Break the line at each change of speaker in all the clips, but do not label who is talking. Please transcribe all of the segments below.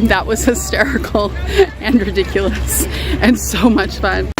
That was hysterical and ridiculous and so much fun.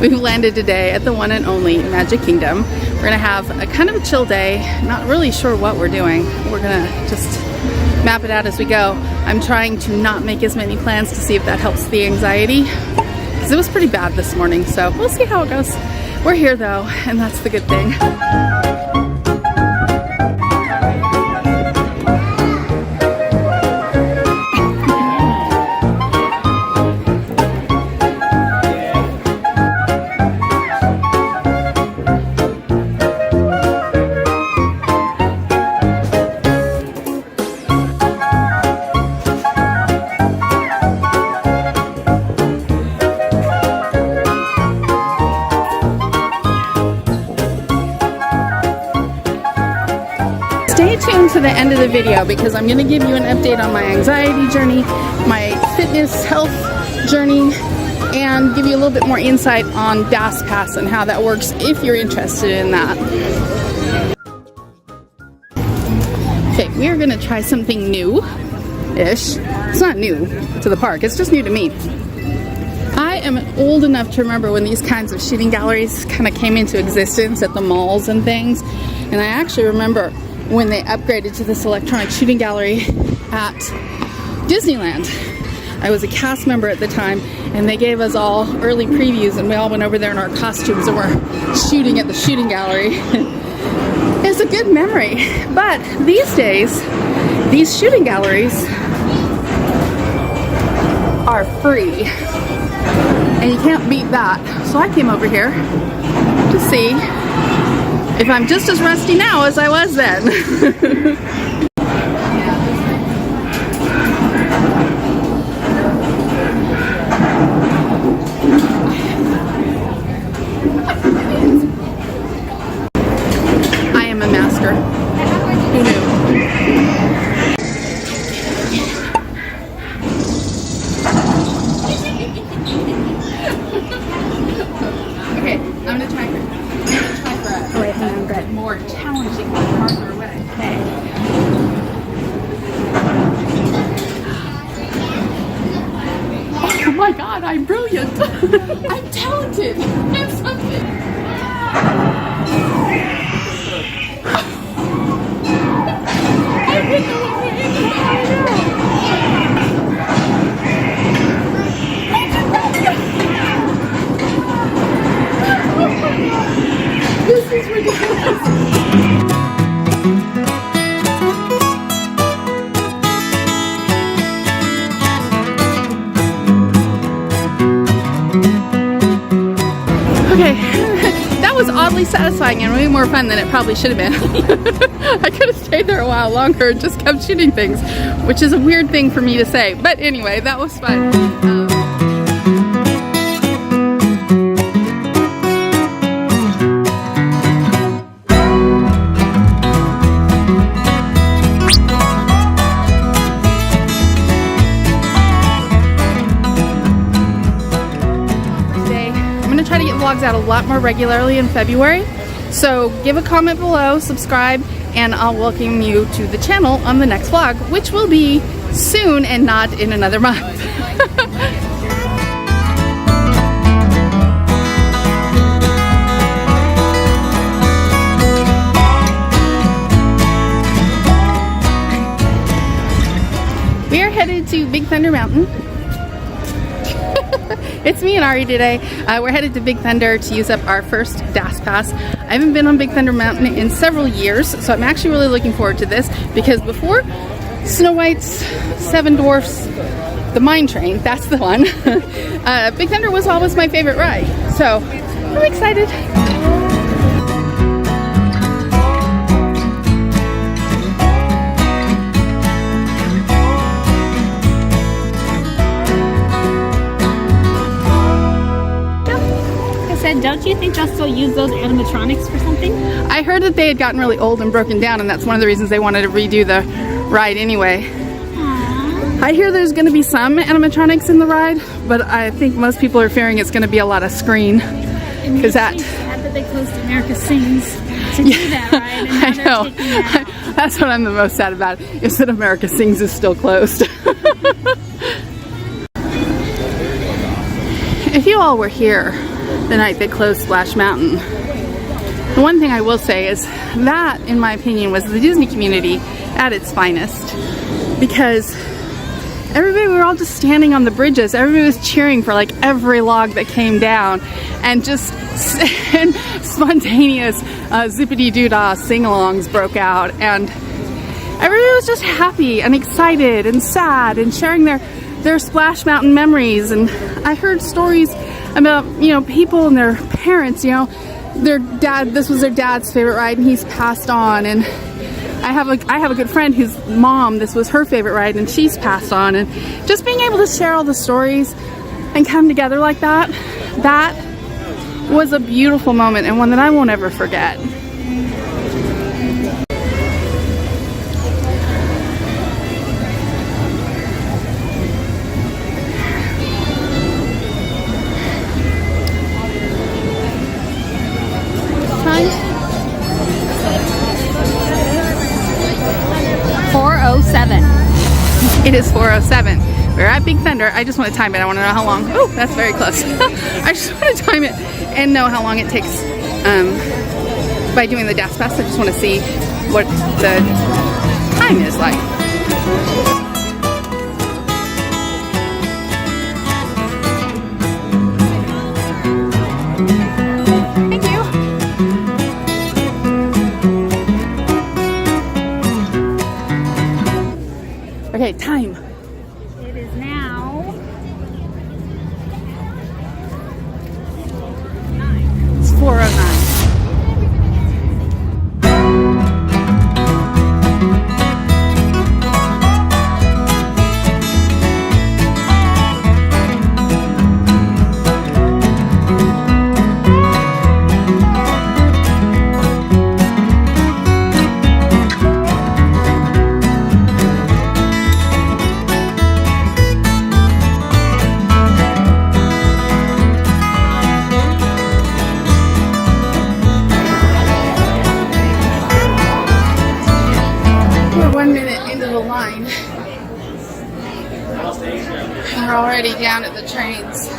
We've landed today at the one and only Magic Kingdom. We're gonna have a kind of a chill day. Not really sure what we're doing. We're gonna just map it out as we go. I'm trying to not make as many plans to see if that helps the anxiety, because it was pretty bad this morning, so we'll see how it goes. We're here though, and that's the good thing. Stay tuned to the end of the video because I'm going to give you an update on my anxiety journey, my fitness health journey, and give you a little bit more insight on Gas Pass and how that works if you're interested in that. Okay, we are going to try something new-ish. It's not new to the park, it's just new to me. I am old enough to remember when these kinds of shooting galleries kind of came into existence at the malls and things, and I actually remember when they upgraded to this electronic shooting gallery at Disneyland. I was a cast member at the time, and they gave us all early previews, and we all went over there in our costumes and were shooting at the shooting gallery. It's a good memory. But these days, these shooting galleries are free, and you can't beat that. So I came over here to see if I'm just as rusty now as I was then. I am a master. Who knew? Okay, I'm gonna try for a more challenging one farther away. Okay. Oh my god, I'm brilliant! I'm talented! I'm something! I didn't know what we did now. This is ridiculous! Okay, that was oddly satisfying and way more fun than it probably should have been. I could have stayed there a while longer and just kept shooting things, which is a weird thing for me to say. But anyway, that was fun. Try to get vlogs out a lot more regularly in February, so give a comment below, subscribe, and I'll welcome you to the channel on the next vlog, which will be soon and not in another month. We are headed to Big Thunder Mountain. It's me and Ari today. We're headed to Big Thunder to use up our first DAS pass. I haven't been on Big Thunder Mountain in several years, so I'm actually really looking forward to this because before Snow White's Seven Dwarfs, the Mine Train, that's the one, Big Thunder was always my favorite ride. So I'm excited.
Don't you think they'll still use those animatronics for something?
I heard that they had gotten really old and broken down, and that's one of the reasons they wanted to redo the ride anyway.
Aww.
I hear there's going to be some animatronics in the ride, but I think most people are fearing it's going to be a lot of screen.
Because sad that they closed America Sings to do that ride, and now they're taking that.
That's what I'm the most sad about, is that America Sings is still closed. If you all were here the night they closed Splash Mountain, the one thing I will say is that, in my opinion, was the Disney community at its finest, because we were all just standing on the bridges. Everybody was cheering for like every log that came down, and just spontaneous zippity-doo-dah sing-alongs broke out, and everybody was just happy and excited and sad and sharing their Splash Mountain memories. And I heard stories about, you know, people and their parents, you know, this was their dad's favorite ride and he's passed on, and I have a good friend whose mom, this was her favorite ride and she's passed on, and just being able to share all the stories and come together like that was a beautiful moment, and one that I won't ever forget. It is 4:07. We're at Big Thunder. I just want to time it. I want to know how long. Oh, that's very close. I just want to time it and know how long it takes by doing the DAS pass. I just want to see what the time is like. Okay, time.
It is now 9.
It's 4:09. We're already down at the trains.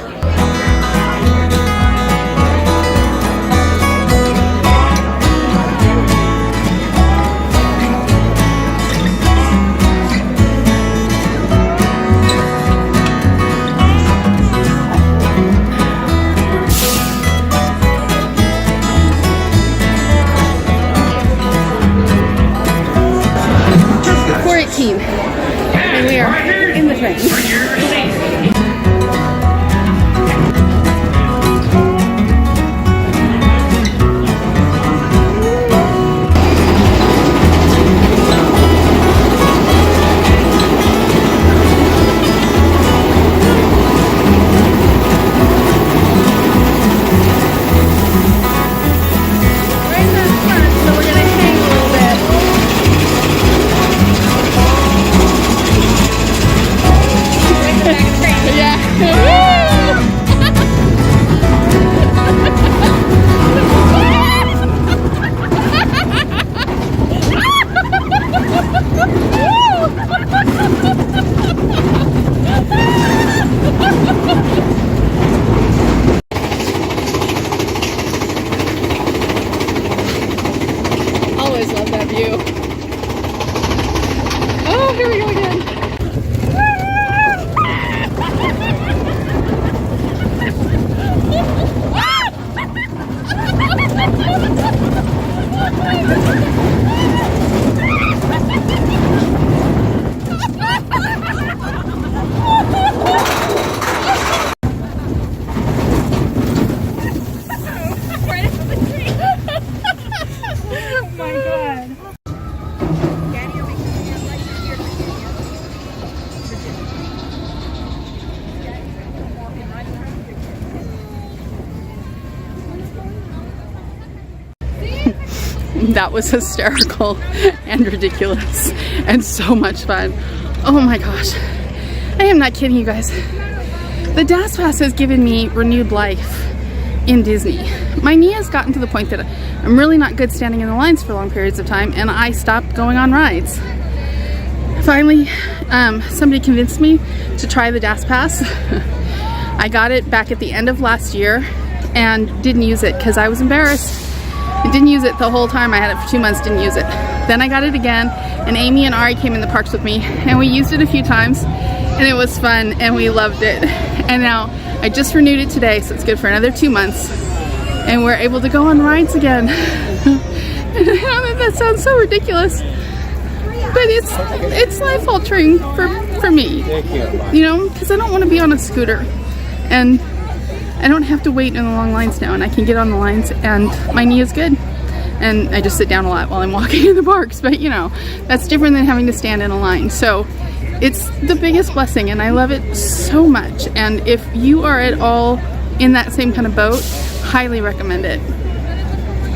And we are in the train. That was hysterical and ridiculous and so much fun. Oh my gosh. I am not kidding you guys. The DAS Pass has given me renewed life in Disney. My knee has gotten to the point that I'm really not good standing in the lines for long periods of time, and I stopped going on rides. Finally, somebody convinced me to try the DAS Pass. I got it back at the end of last year and didn't use it because I was embarrassed. I didn't use it the whole time. I had it for 2 months, didn't use it. Then I got it again, and Amy and Ari came in the parks with me, and we used it a few times, and it was fun, and we loved it. And now I just renewed it today, so it's good for another 2 months, and we're able to go on rides again. I know that sounds so ridiculous, but it's life altering for me, you know, because I don't want to be on a scooter, and I don't have to wait in the long lines now, and I can get on the lines, and my knee is good. And I just sit down a lot while I'm walking in the parks, but you know, that's different than having to stand in a line. So it's the biggest blessing, and I love it so much. And if you are at all in that same kind of boat, highly recommend it.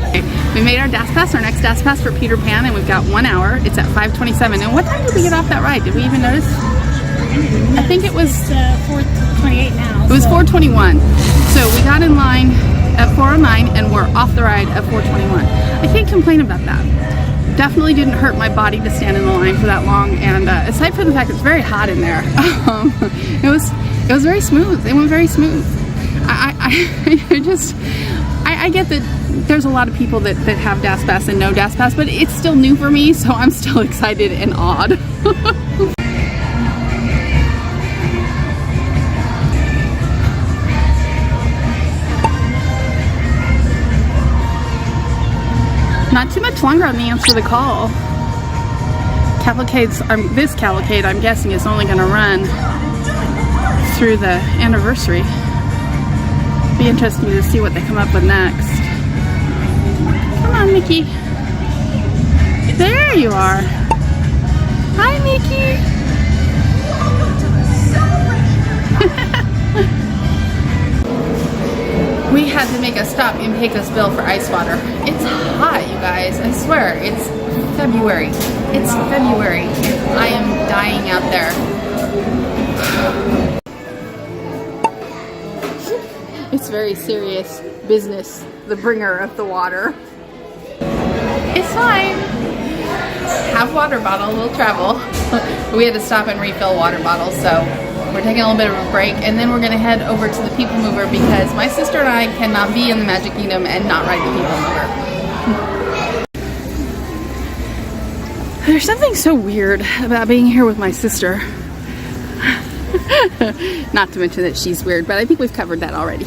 Okay, we made our DAS Pass, our next DAS Pass for Peter Pan, and we've got 1 hour. It's at 5:27. And what time did we get off that ride? Did we even notice? I think it was
4:28 now.
It was 4:21. So we got in line at 4:09 and we're off the ride at 4:21. I can't complain about that. Definitely didn't hurt my body to stand in the line for that long, and aside from the fact it's very hot in there, it was very smooth. It went very smooth. I get that there's a lot of people that have DAS Pass and no DAS Pass, but it's still new for me, so I'm still excited and awed. Not too much longer on the answer the call. This cavalcade, I'm guessing, is only going to run through the anniversary. Be interesting to see what they come up with next. Come on, Mickey. There you are. Hi, Mickey. We had to make a stop in Pecosville for ice water. It's hot, you guys. I swear, it's February. It's February. I am dying out there. It's very serious business, the bringer of the water. It's fine. Have water bottle, we'll travel. We had to stop and refill water bottles, so we're taking a little bit of a break, and then we're going to head over to the People Mover because my sister and I cannot be in the Magic Kingdom and not ride the People Mover. There's something so weird about being here with my sister. Not to mention that she's weird, but I think we've covered that already.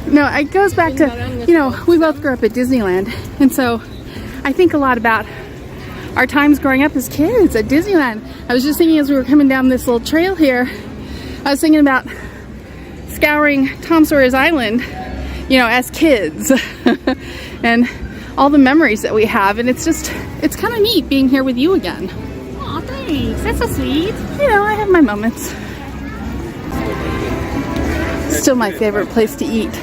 No, it goes back to, you know, we both grew up at Disneyland, and so I think a lot about our times growing up as kids at Disneyland. I was just thinking as we were coming down this little trail here, I was thinking about scouring Tom Sawyer's Island, you know, as kids, and all the memories that we have, and it's kind of neat being here with you again.
Aw, thanks. That's so sweet.
You know, I have my moments. Still my favorite place to eat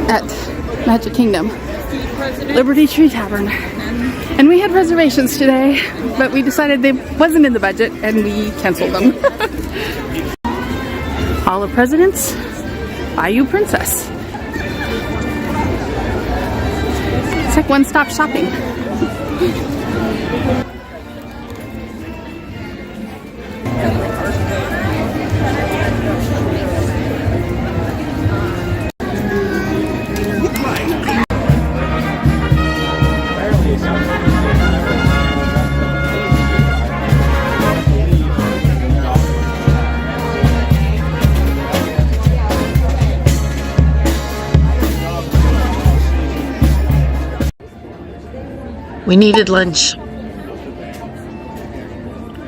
at Magic Kingdom, Liberty Tree Tavern. And we had reservations today, but we decided they wasn't in the budget and we canceled them. Hall of Presidents, Bayou Princess. It's like one-stop shopping.
We needed lunch.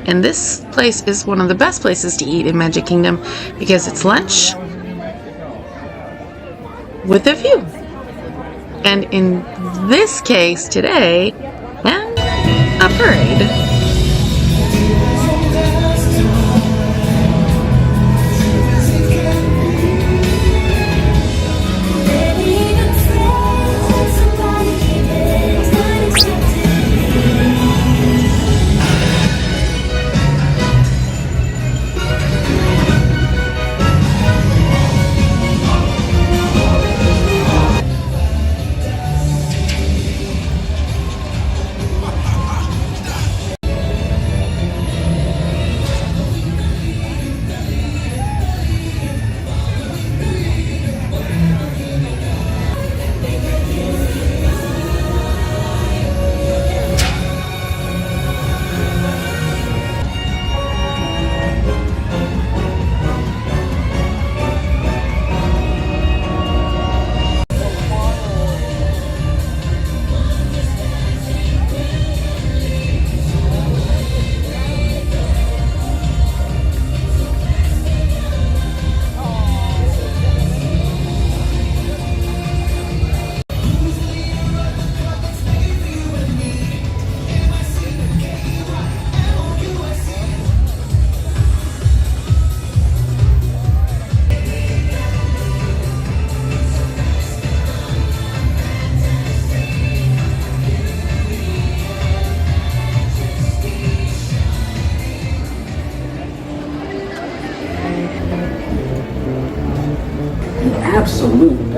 And this place is one of the best places to eat in Magic Kingdom because it's lunch with a view. And in this case today, and a parade.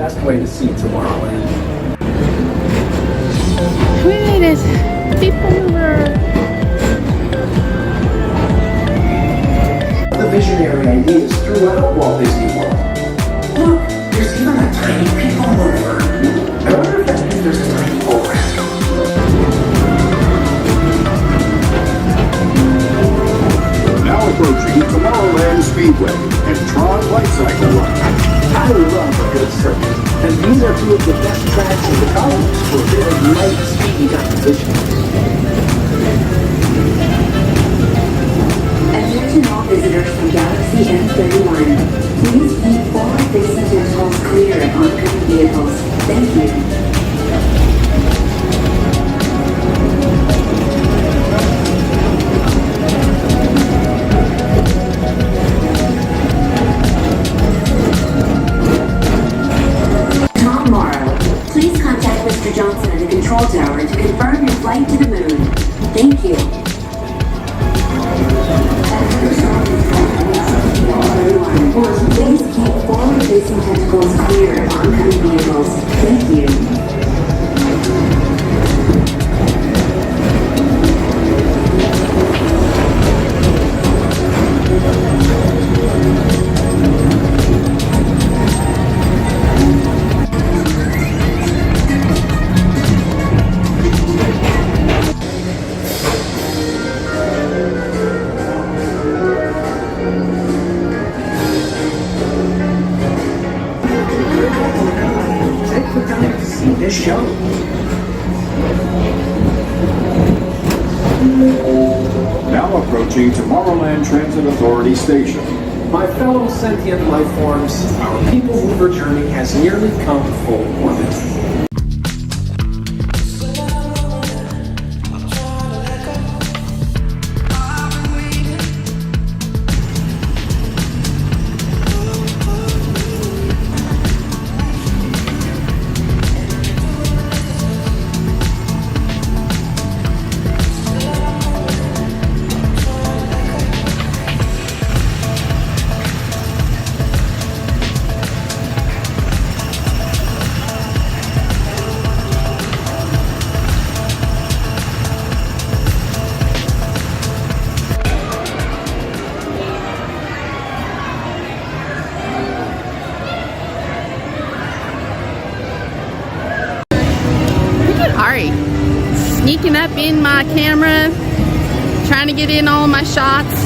best way to see Tomorrowland.
We made it. People mover.
The visionary ideas throughout Walt Disney World. Look, there's even a tiny people mover. I wonder if that means there's a tiny program.
Now approaching Tomorrowland Speedway and Tron Light Cycle Run.
I love a good circuit, and these are two of the best tracks in the colony for a bit of light, speedy competition.
Attention all visitors from Galaxy M31. Please keep forward-facing vehicles clear of oncoming vehicles. Thank you. Please contact Mr. Johnson at the control tower to confirm your flight to the moon. Thank you. Please keep forward-facing tentacles clear of oncoming vehicles. Thank you.
This show.
Now approaching Tomorrowland Transit Authority Station.
My fellow sentient life forms, our people mover journey has nearly come full orbit.
Ari, sneaking up in my camera, trying to get in all my shots.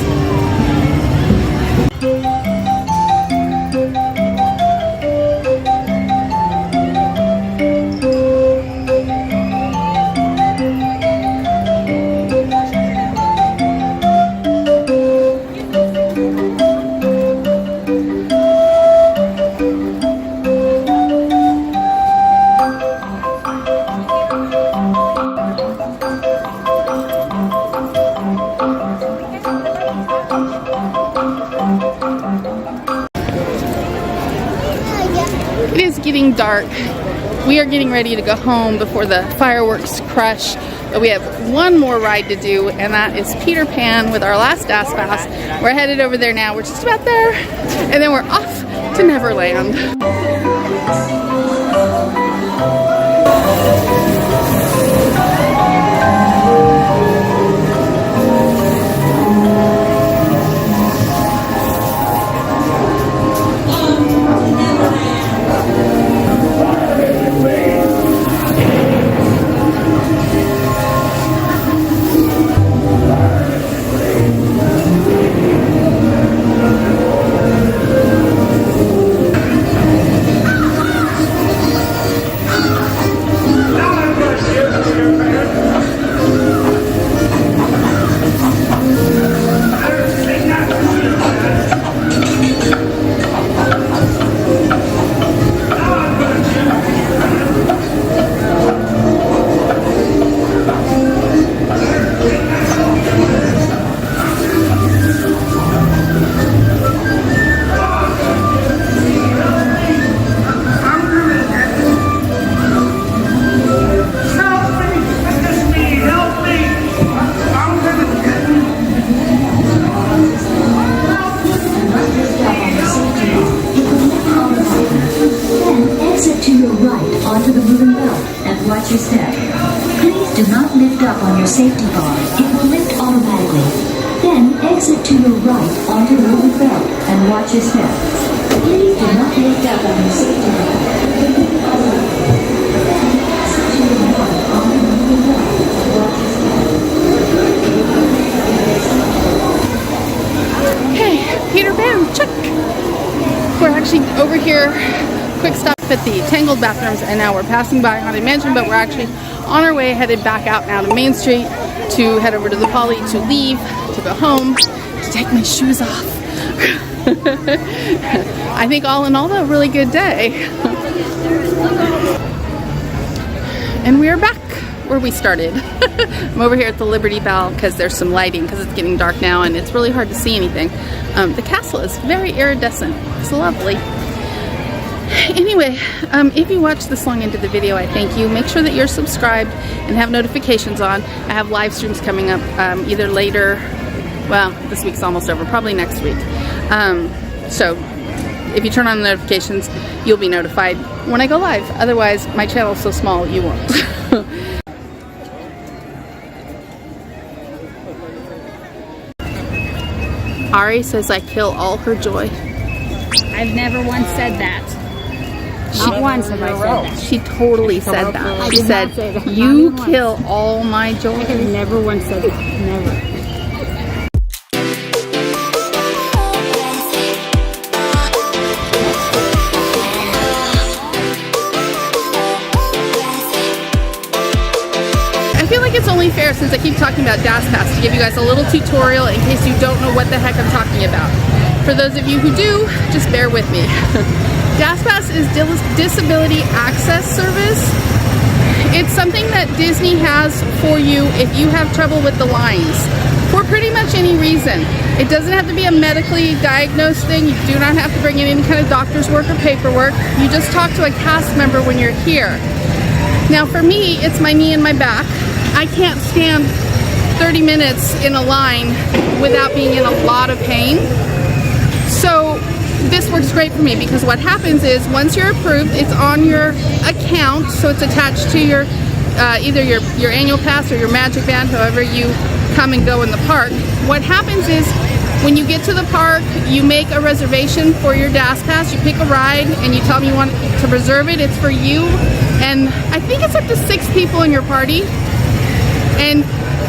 It is getting dark. We are getting ready to go home before the fireworks crush. But we have one more ride to do, and that is Peter Pan with our last Fast Pass. We're headed over there now. We're just about there. And then we're off to Neverland.
your right onto the moving belt and watch your step. Please do not lift up on your safety bar. It will lift automatically. Then exit to your right onto the moving belt and watch your step. Please do not lift up on your safety bar. It will lift automatically. Then exit to your right onto the moving belt and watch your step.
Okay, Peter Pan, check. We're actually over here, quick stop at the Tangled bathrooms, and now we're passing by Haunted Mansion, but we're actually on our way headed back out now to Main Street to head over to the Poly to leave, to go home, to take my shoes off. I think all in all, a really good day. And we are back where we started. I'm over here at the Liberty Bell because there's some lighting because it's getting dark now and it's really hard to see anything. The castle is very iridescent. It's lovely. Anyway, if you watched this long into the video, I thank you. Make sure that you're subscribed and have notifications on. I have live streams coming up either later, well, this week's almost over, probably next week. So if you turn on the notifications, you'll be notified when I go live. Otherwise, my channel's so small, you won't. Ari says I kill all her joy.
I've never once said that. Not once have I said that.
She totally said that.
I
She
did
said,
not say that. Not
you
even once.
kill all my joy.
I have never once said that. Never.
I feel like it's only fair, since I keep talking about DAS Pass, to give you guys a little tutorial in case you don't know what the heck I'm talking about. For those of you who do, just bear with me. DAS Pass is Disability Access Service. It's something that Disney has for you if you have trouble with the lines, for pretty much any reason. It doesn't have to be a medically diagnosed thing. You do not have to bring in any kind of doctor's work or paperwork. You just talk to a cast member when you're here. Now for me, it's my knee and my back. I can't stand 30 minutes in a line without being in a lot of pain. So this works great for me, because what happens is once you're approved, it's on your account, so it's attached to your either your annual pass or your Magic Band, however you come and go in the park. What happens is when you get to the park, you make a reservation for your DAS Pass, you pick a ride and you tell them you want to reserve it. It's for you, and I think it's up to 6 people in your party, and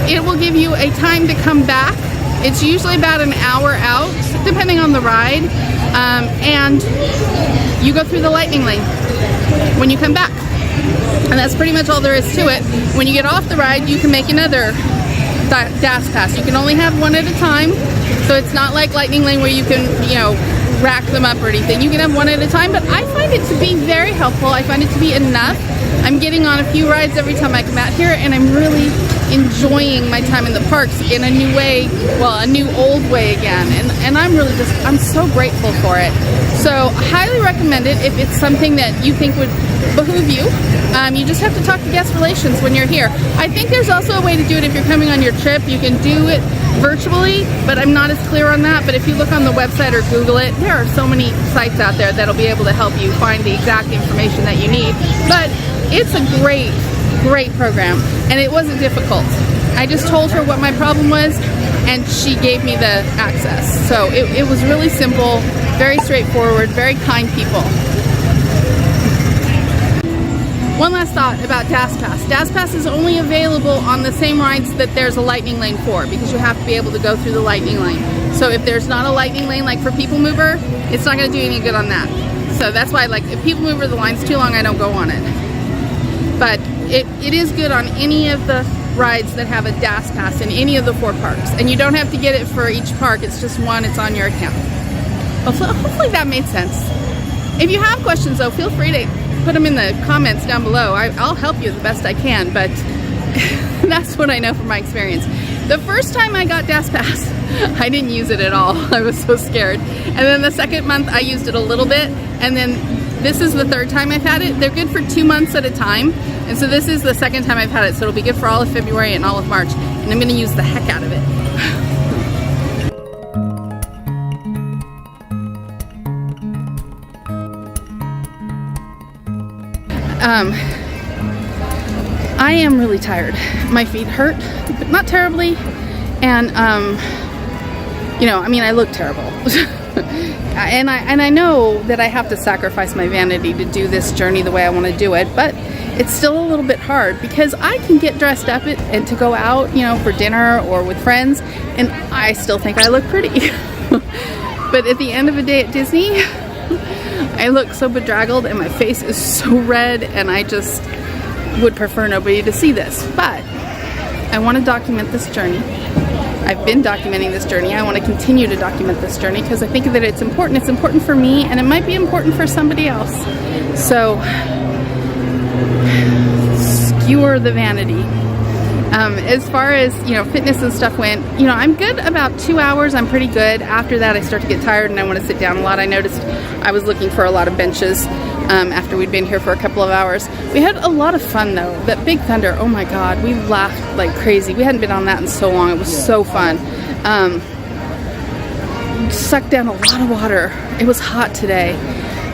it will give you a time to come back. It's usually about an hour out, depending on the ride, and you go through the lightning lane when you come back. And that's pretty much all there is to it. When you get off the ride, you can make another DAS Pass. You can only have one at a time, so it's not like lightning lane where you can, you know, rack them up or anything. You can have one at a time, but I find it to be very helpful. I find it to be enough. I'm getting on a few rides every time I come out here, and I'm really enjoying my time in the parks in a new way, well, a new old way again, and I'm really just, I'm so grateful for it. So I highly recommend it if it's something that you think would behoove you. You just have to talk to guest relations when you're here. I think there's also a way to do it if you're coming on your trip. You can do it virtually, but I'm not as clear on that. But if you look on the website or Google it, there are so many sites out there that'll be able to help you find the exact information that you need. But it's a great program, and it wasn't difficult. I just told her what my problem was, and she gave me the access. So it was really simple, very straightforward, very kind people. One last thought about DAS Pass. DAS Pass is only available on the same rides that there's a lightning lane for, because you have to be able to go through the lightning lane. So if there's not a lightning lane, like for People Mover, it's not going to do any good on that. So that's why, like, if People Mover, the line's too long, I don't go on it. But it is good on any of the rides that have a DAS Pass in any of the 4 parks. And you don't have to get it for each park, it's just one, it's on your account. Hopefully that made sense. If you have questions though, feel free to put them in the comments down below. I'll help you the best I can, but that's what I know from my experience. The first time I got DAS Pass, I didn't use it at all. I was so scared. And then the second month I used it a little bit, and then this is the 3rd time I've had it. They're good for 2 months at a time, and so this is the 2nd time I've had it, so it'll be good for all of February and all of March, and I'm going to use the heck out of it. I am really tired. My feet hurt, but not terribly. And, you know, I mean, I look terrible. and I know that I have to sacrifice my vanity to do this journey the way I want to do it, but it's still a little bit hard because I can get dressed up and to go out, you know, for dinner or with friends, and I still think I look pretty. But at the end of the day at Disney, I look so bedraggled and my face is so red, and I just would prefer nobody to see this. But I want to document this journey. I've been documenting this journey. I want to continue to document this journey because I think that it's important. It's important for me, and it might be important for somebody else. So skewer the vanity. As far as, you know, fitness and stuff went, you know, I'm good about 2 hours. I'm pretty good. After that, I start to get tired and I want to sit down a lot. I noticed I was looking for a lot of benches after we'd been here for a couple of hours. We had a lot of fun though. That Big Thunder, oh my God, we laughed like crazy. We hadn't been on that in so long. It was so fun. Sucked down a lot of water. It was hot today.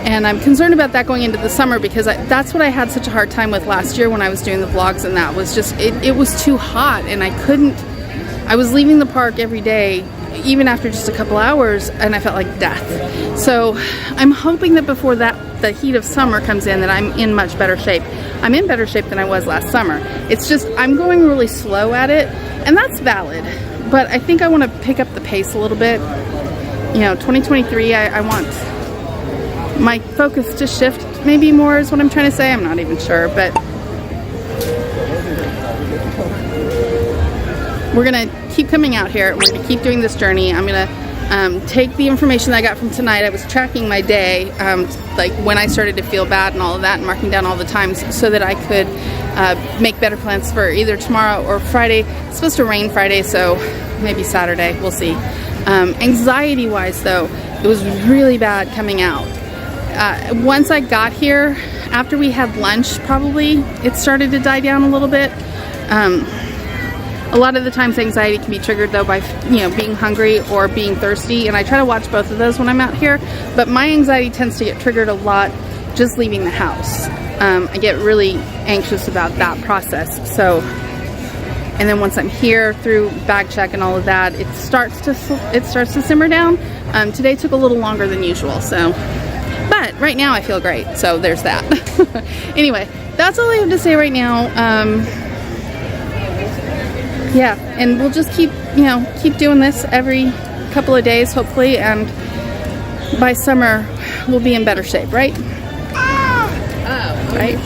And I'm concerned about that going into the summer because that's what I had such a hard time with last year when I was doing the vlogs, and that was just, it was too hot and I was leaving the park every day, even after just a couple hours, and I felt like death. So I'm hoping that before the heat of summer comes in that I'm in much better shape. I'm in better shape than I was last summer. It's just, I'm going really slow at it, and that's valid. But I think I want to pick up the pace a little bit. You know, 2023, I want my focus to shift maybe more is what I'm trying to say. I'm not even sure, but we're gonna keep coming out here. We're gonna keep doing this journey. I'm gonna take the information that I got from tonight. I was tracking my day, like when I started to feel bad and all of that, and marking down all the times so that I could make better plans for either tomorrow or Friday. It's supposed to rain Friday, so maybe Saturday, we'll see. Anxiety wise though, it was really bad coming out. Once I got here, after we had lunch probably, it started to die down a little bit. A lot of the times anxiety can be triggered though by, you know, being hungry or being thirsty, and I try to watch both of those when I'm out here, but my anxiety tends to get triggered a lot just leaving the house. I get really anxious about that process. So, and then once I'm here through bag check and all of that, it starts to simmer down. Today took a little longer than usual, so. But right now I feel great, so there's that. Anyway, that's all I have to say right now. Yeah, and we'll just keep doing this every couple of days, hopefully, and by summer we'll be in better shape, right? Right?